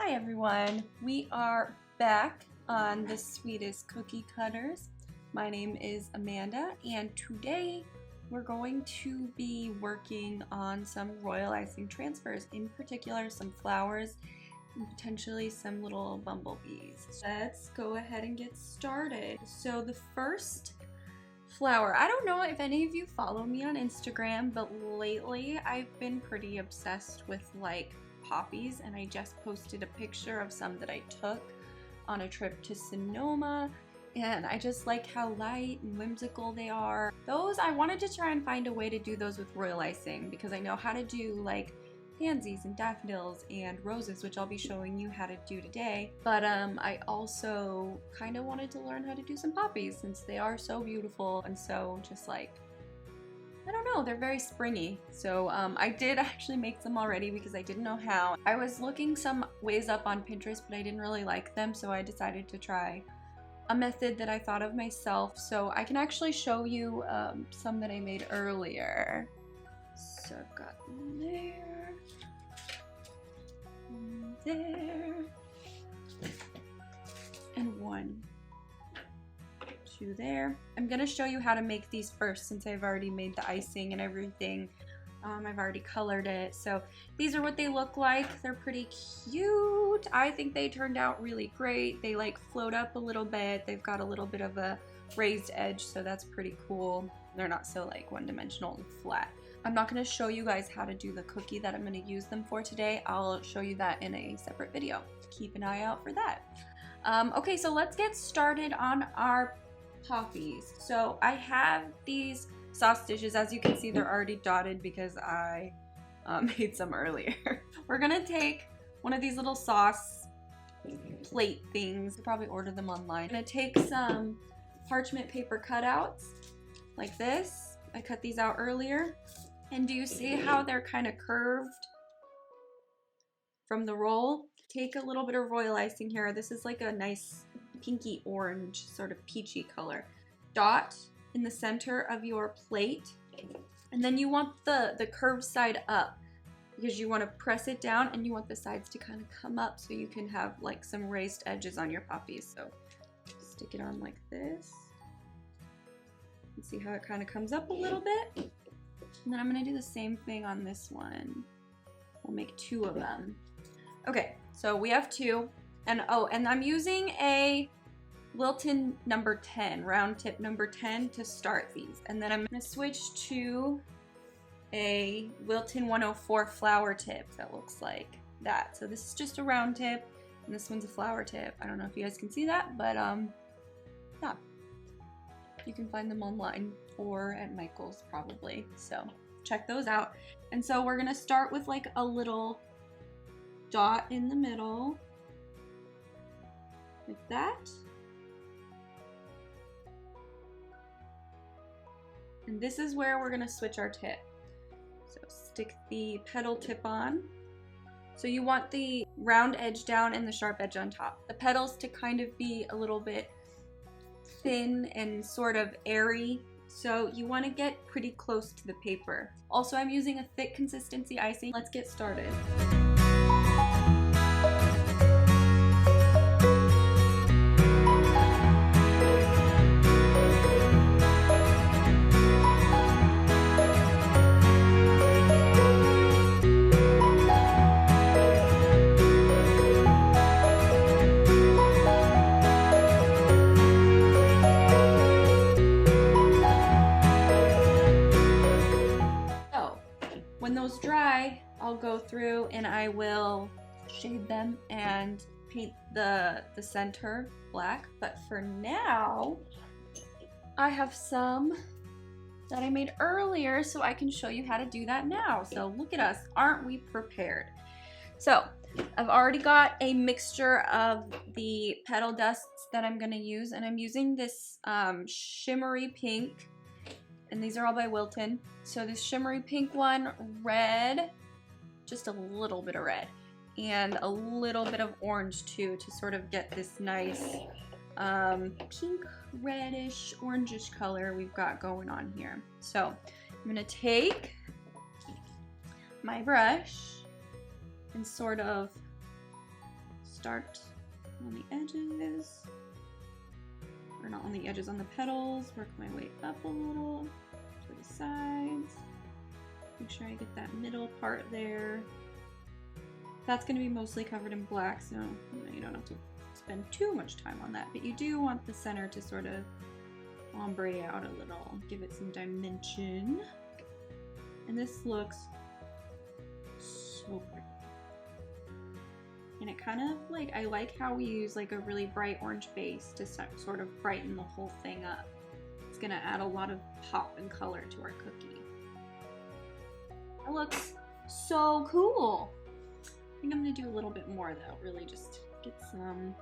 Hi everyone, we are back on the Sweetest Cookie Cutters. My name is Amanda and today we're going to be working on some royal icing transfers, in particular some flowers and potentially some little bumblebees. Let's go ahead and get started. So the first flower, I don't know if any of you follow me on Instagram, but lately I've been pretty obsessed with like poppies, and I just posted a picture of some that I took on a trip to Sonoma, and I just like how light and whimsical they are. Those, I wanted to try and find a way to do those with royal icing because I know how to do like pansies and daffodils and roses, which I'll be showing you how to do today. But I also kind of wanted to learn how to do some poppies since they are so beautiful and so just like, I don't know, they're very springy. So I did actually make some already because I didn't know how. I was looking some ways up on Pinterest, but I didn't really like them, so I decided to try a method that I thought of myself. So I can actually show you some that I made earlier. So I've got one there, one there, and one, two there. I'm gonna show you how to make these first since I've already made the icing and everything. I've already colored it. So these are what they look like. They're pretty cute. I think they turned out really great. They like float up a little bit. They've got a little bit of a raised edge, so that's pretty cool. They're not so like one-dimensional and flat. I'm not going to show you guys how to do the cookie that I'm going to use them for today. I'll show you that in a separate video. Keep an eye out for that. Okay, so let's get started on our poppies. So I have these sauce dishes. As you can see, they're already dotted because I made some earlier. We're going to take one of these little sauce plate things. You probably order them online. I'm going to take some parchment paper cutouts like this. I cut these out earlier. And do you see how they're kind of curved from the roll? Take a little bit of royal icing here. This is like a nice pinky orange, sort of peachy color. Dot in the center of your plate. And then you want the curved side up because you want to press it down and you want the sides to kind of come up so you can have like some raised edges on your poppies. So stick it on like this. And see how it kind of comes up a little bit? And then I'm going to do the same thing on this one. We'll make two of them. Okay, so we have two. And oh, and I'm using a Wilton number 10, round tip number 10 to start these. And then I'm going to switch to a Wilton 104 flower tip that looks like that. So this is just a round tip and this one's a flower tip. I don't know if you guys can see that, but yeah. You can find them online or at Michael's probably. So check those out. And so we're gonna start with like a little dot in the middle, like that. And this is where we're gonna switch our tip. So stick the petal tip on. So you want the round edge down and the sharp edge on top. The petals to kind of be a little bit thin and sort of airy, so you want to get pretty close to the paper. Also, I'm using a thick consistency icing. Let's get started. When those dry, I'll go through and I will shade them and paint the center black. But for now, I have some that I made earlier, so I can show you how to do that now. So look at us, aren't we prepared? So I've already got a mixture of the petal dusts that I'm gonna use, and I'm using this shimmery pink. And these are all by Wilton. So this shimmery pink one, red, just a little bit of red, and a little bit of orange too to sort of get this nice pink, reddish, orangish color we've got going on here. So I'm gonna take my brush and sort of start on the edges, or not on the edges, on the petals, work my way up a little to the sides. Make sure I get that middle part there. That's going to be mostly covered in black, so you don't have to spend too much time on that, but you do want the center to sort of ombre out a little, give it some dimension. And this looks so pretty. And it kind of like, I like how we use like a really bright orange base to sort of brighten the whole thing up. It's gonna add a lot of pop and color to our cookie. It looks so cool. I think I'm gonna do a little bit more though, really just get some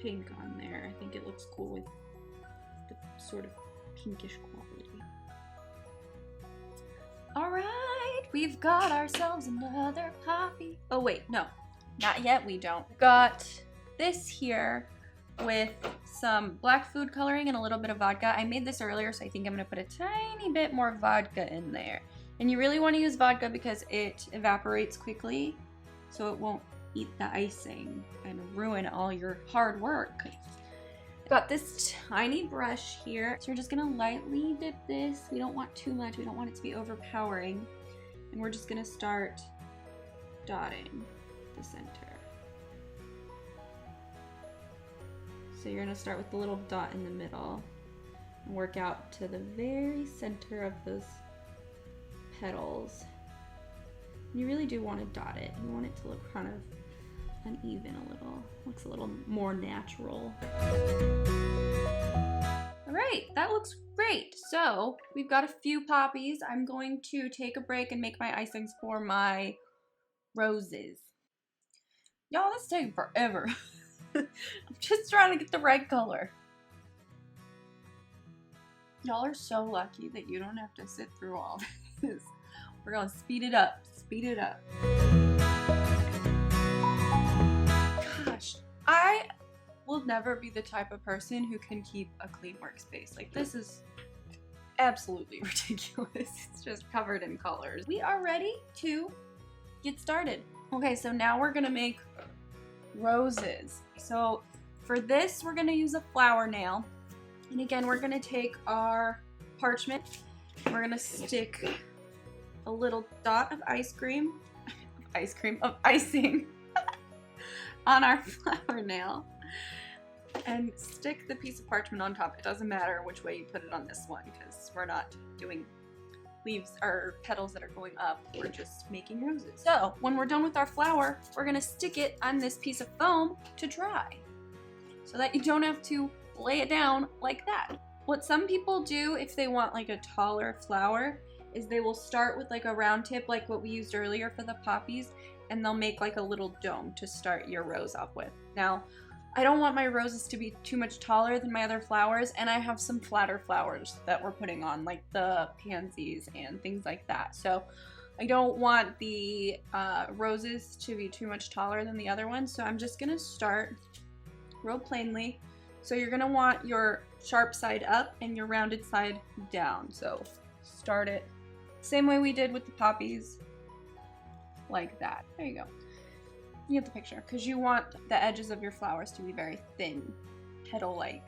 pink on there. I think it looks cool with the sort of pinkish quality. All right, we've got ourselves another poppy. Oh wait, no, not yet, we don't. Got this here with some black food coloring and a little bit of vodka. I made this earlier, so I think I'm gonna put a tiny bit more vodka in there. And you really wanna use vodka because it evaporates quickly, so it won't eat the icing and ruin all your hard work. Got this tiny brush here. So we're just gonna lightly dip this. We don't want too much. We don't want it to be overpowering. And we're just gonna start dotting the center. So you're gonna start with the little dot in the middle and work out to the very center of those petals. And you really do want to dot it. You want it to look kind of uneven a little. Looks a little more natural. All right, that looks great. So we've got a few poppies. I'm going to take a break and make my icings for my roses. Y'all, this is taking forever. I'm just trying to get the right color. Y'all are so lucky that you don't have to sit through all this. We're gonna speed it up, speed it up. Gosh, I will never be the type of person who can keep a clean workspace. Like, this is absolutely ridiculous. It's just covered in colors. We are ready to get started. Okay, so now we're gonna make roses. So for this, we're gonna use a flower nail. And again, we're gonna take our parchment. We're gonna stick a little dot of icing on our flower nail and stick the piece of parchment on top. It doesn't matter which way you put it on this one because we're not doing leaves or petals that are going up. We're just making roses. So when we're done with our flower, we're gonna stick it on this piece of foam to dry so that you don't have to lay it down like that. What some people do if they want like a taller flower is they will start with like a round tip like what we used earlier for the poppies, and they'll make like a little dome to start your rose off with. Now, I don't want my roses to be too much taller than my other flowers, and I have some flatter flowers that we're putting on, like the pansies and things like that. So I don't want the roses to be too much taller than the other ones, so I'm just gonna start real plainly. So you're gonna want your sharp side up and your rounded side down. So start it same way we did with the poppies, like that. There you go. You get the picture, because you want the edges of your flowers to be very thin, petal-like.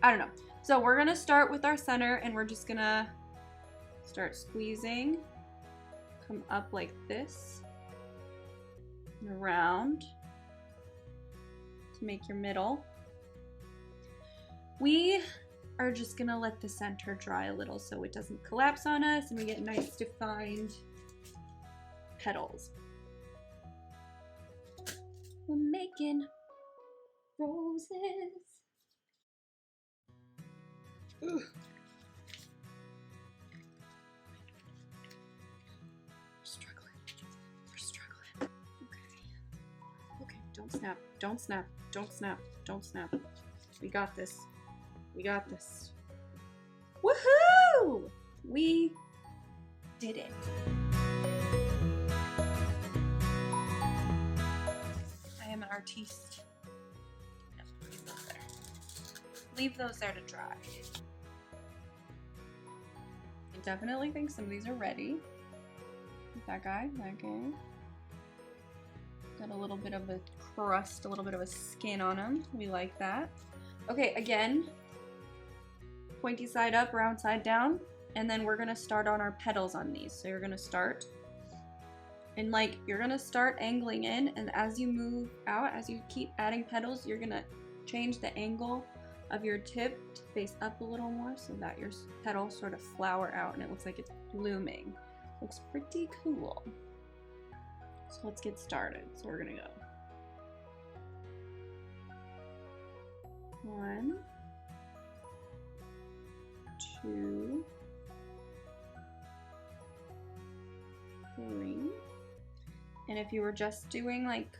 I don't know. So we're gonna start with our center, and we're just gonna start squeezing, come up like this, and around to make your middle. We are just gonna let the center dry a little so it doesn't collapse on us and we get nice defined petals. We're making roses. Ugh. We're struggling. We're struggling. Okay. Okay, don't snap. Don't snap. Don't snap. Don't snap. We got this. We got this. Woohoo! We did it. I am an artiste. Yep, leave those there. Leave those there to dry. I definitely think some of these are ready. That guy, that guy. Got a little bit of a crust, a little bit of a skin on them. We like that. Okay, again, pointy side up, round side down, and then we're gonna start on our petals on these. So you're gonna start, and like you're gonna start angling in, and as you move out, as you keep adding petals, you're gonna change the angle of your tip to face up a little more so that your petals sort of flower out and it looks like it's blooming. Looks pretty cool. So let's get started. So we're gonna go 1, 2, 3. And if you were just doing like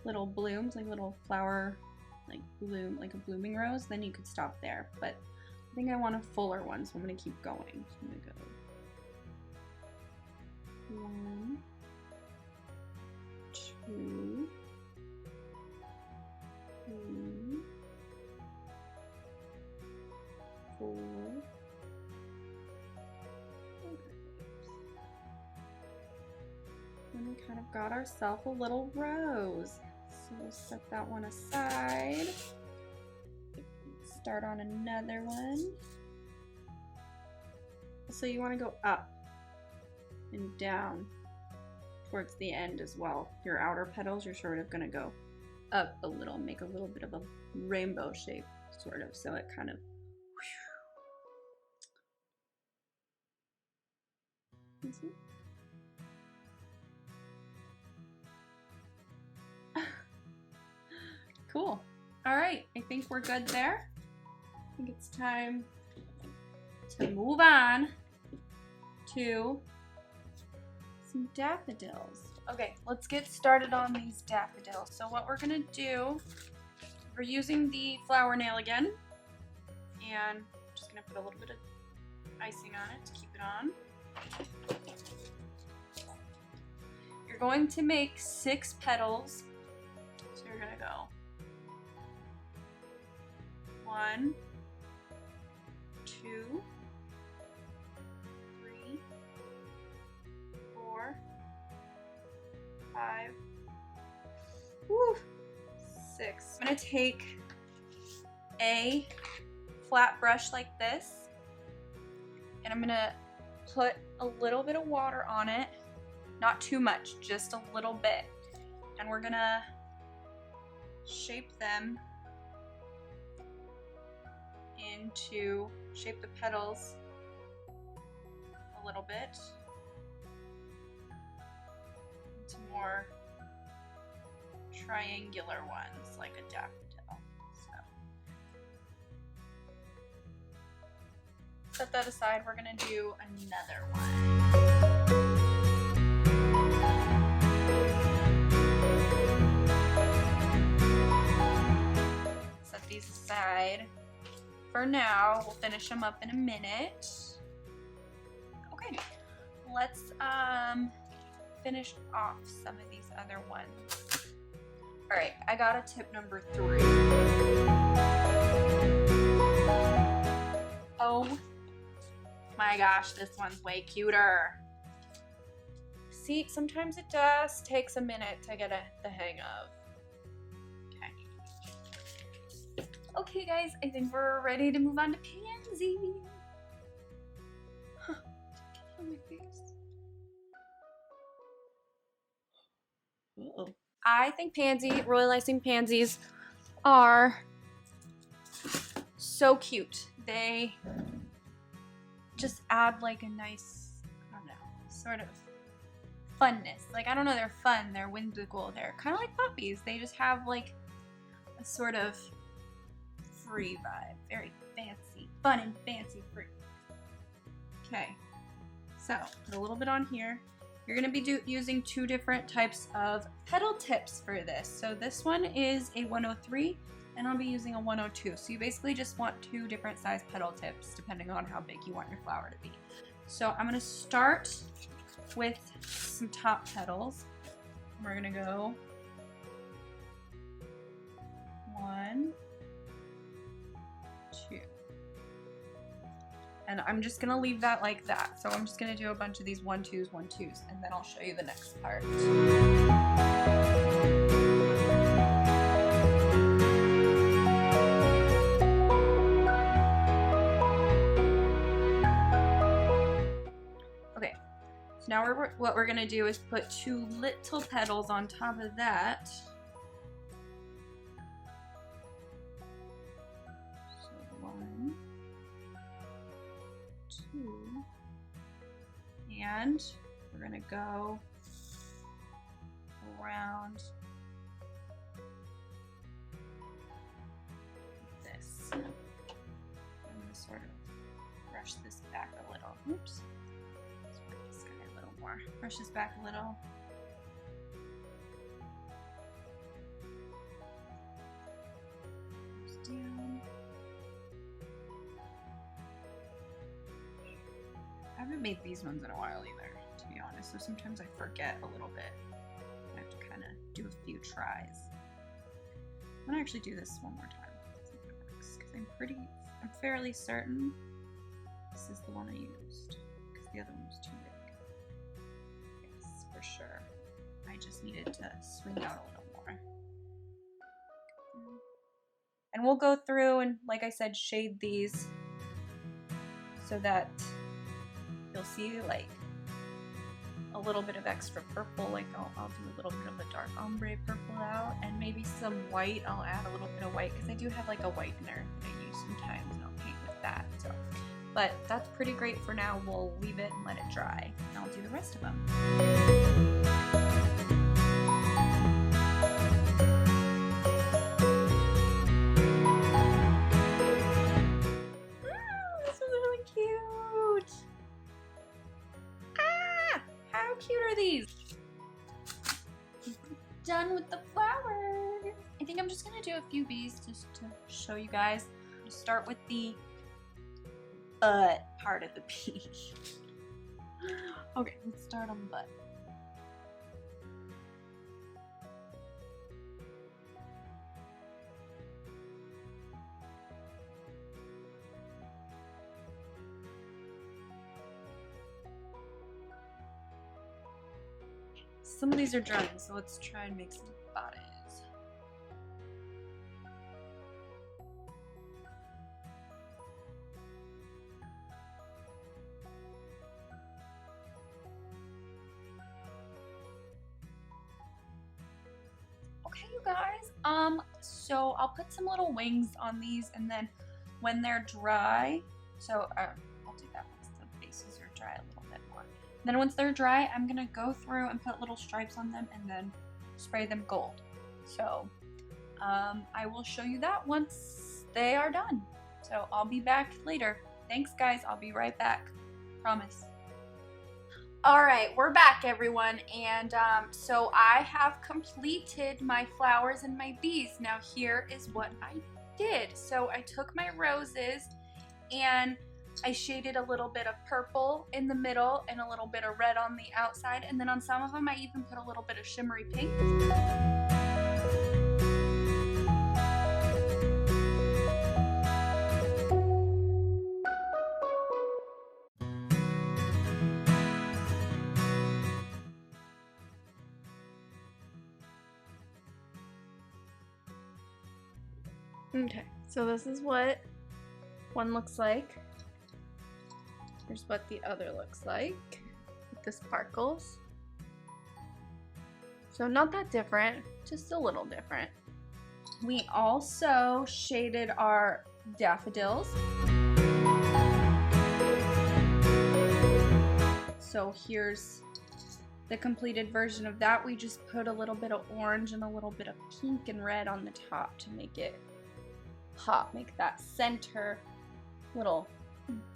little blooms, like little flower, like bloom, like a blooming rose, then you could stop there. But I think I want a fuller one, so I'm gonna keep going. So I'm gonna go 1, 2, 3, 4. And we kind of got ourselves a little rose. So we'll set that one aside. Start on another one. So you want to go up and down towards the end as well. Your outer petals, you're sort of going to go up a little, make a little bit of a rainbow shape, sort of, so it kind of Cool. All right, I think we're good there. I think it's time to move on to some daffodils. Okay, let's get started on these daffodils. So what we're gonna do, we're using the flower nail again, and I'm just gonna put a little bit of icing on it to keep it on. You're going to make 6 petals. So you're gonna go 1, 2, 3, 4, 5, 6. I'm gonna take a flat brush like this, and I'm gonna put a little bit of water on it, not too much, just a little bit, and we're gonna shape them into, shape the petals a little bit into more triangular ones like a daffodil. So set that aside. We're gonna do another one. Set these aside for now. We'll finish them up in a minute. Okay, let's finish off some of these other ones. All right, I got a tip number 3. Oh my gosh, this one's way cuter. See, sometimes it does takes a minute to get the hang of. Okay guys, I think we're ready to move on to pansy. Huh, get on my face. Uh-oh. I think royal icing pansies are so cute. They just add like a nice, I don't know, sort of funness. Like, I don't know, they're fun, they're whimsical, they're kind of like poppies. They just have like a sort of free vibe, very fancy, fun and fancy free. Okay, so put a little bit on here. You're going to be using 2 different types of petal tips for this. So this one is a 103 and I'll be using a 102. So you basically just want 2 different size petal tips depending on how big you want your flower to be. So I'm going to start with some top petals. We're going to go 1, 2. And I'm just gonna leave that like that. So I'm just gonna do a bunch of these 1-2s, 1-2s, and then I'll show you the next part. Okay, so now what we're gonna do is put 2 little petals on top of that. So 1, 2, and we're gonna go around this. I'm gonna sort of brush this back a little. Oops. Let's work this guy a little more. Brush this back a little. Goes down. I haven't made these ones in a while either, to be honest, so sometimes I forget a little bit. I have to kind of do a few tries. I'm gonna actually do this one more time, see if it works, because I'm fairly certain this is the one I used, because the other one was too big. Yes, for sure. I just needed to swing out a little more. And we'll go through and, like I said, shade these so that you'll see like a little bit of extra purple, like I'll do a little bit of a dark ombre purple out, and maybe some white. I'll add a little bit of white because I do have like a whitener that I use sometimes, and I'll paint with that. So, but that's pretty great for now. We'll leave it and let it dry, and I'll do the rest of them. This was really cute. How cute are these? Done with the flowers. I think I'm just gonna do a few bees just to show you guys. I'm gonna start with the butt part of the bee. Okay, let's start on the butt. Some of these are drying, so let's try and make some bodies. Okay, you guys. So I'll put some little wings on these, and then when they're dry, so I'll do that once the bases are dry a little bit more. Then once they're dry, I'm gonna go through and put little stripes on them and then spray them gold. So I will show you that once they are done. So I'll be back later. Thanks guys, I'll be right back. Promise. All right, we're back everyone. And so I have completed my flowers and my bees. Now here is what I did. So I took my roses and I shaded a little bit of purple in the middle and a little bit of red on the outside, and then on some of them I even put a little bit of shimmery pink. Okay, so this is what one looks like. Here's what the other looks like with the sparkles. So not that different, just a little different. We also shaded our daffodils. So here's the completed version of that. We just put a little bit of orange and a little bit of pink and red on the top to make it pop, make that center little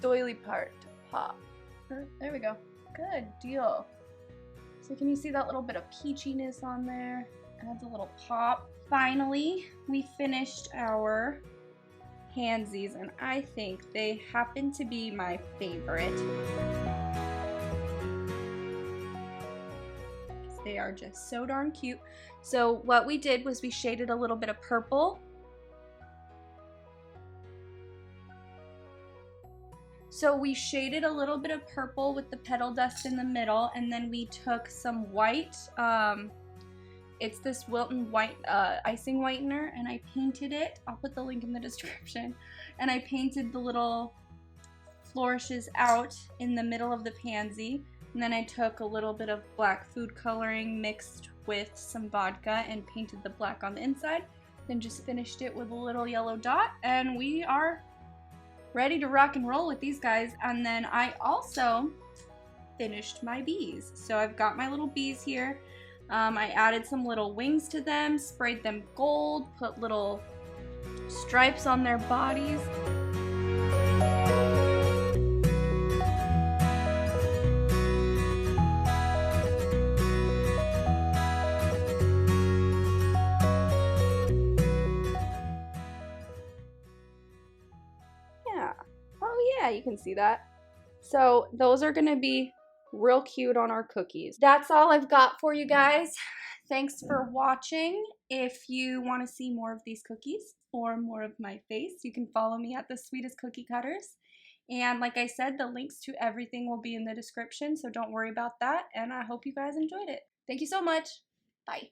doily part pop. There we go. Good deal. So can you see that little bit of peachiness on there? Adds a little pop. Finally, we finished our handsies, and I think they happen to be my favorite. They are just so darn cute. So what we did was we shaded a little bit of purple. So we shaded a little bit of purple with the petal dust in the middle, and then we took some white, it's this Wilton white icing whitener, and I painted it. I'll put the link in the description. And I painted the little flourishes out in the middle of the pansy. And then I took a little bit of black food coloring mixed with some vodka and painted the black on the inside. Then just finished it with a little yellow dot, and we are ready to rock and roll with these guys. And then I also finished my bees. So I've got my little bees here. I added some little wings to them, sprayed them gold, put little stripes on their bodies. Yeah. Oh yeah, you can see that. So those are gonna be real cute on our cookies. That's all I've got for you guys. Thanks for watching. If you want to see more of these cookies or more of my face, you can follow me at The Sweetest Cookie Cutters. And like I said, the links to everything will be in the description, so don't worry about that. And I hope you guys enjoyed it. Thank you so much. Bye.